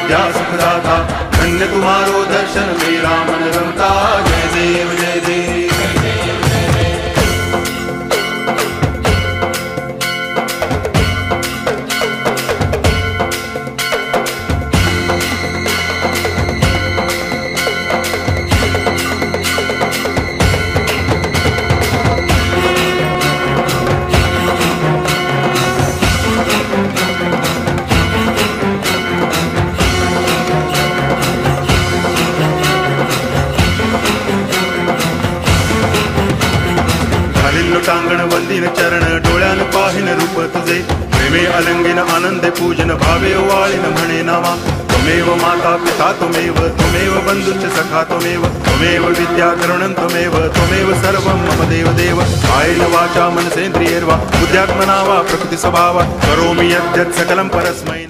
विद्या सुखदाता। धन्य तुम्हारो दर्शन मेरा मन रमता। जय देव जय देव। टांगण वंदिन चरण डोळ्यान पाहिन रूप तुझे। प्रेमे अलंगिन आनंदे पूजन भावे ओवाळीन म्हणे नावा। त्वमेव माता पिता त्वमेव त्वमेव बंधुश्च सखा त्वमेव त्वमेव विद्या करुणं त्वमेव त्वमेव सर्वं मम देव देव। कायेन वाचा मनसेन्द्रियैर्वा बुद्ध्यात्मना वा प्रकृति स्वभावात् करोमि यद्यत् सकलं परस्मै।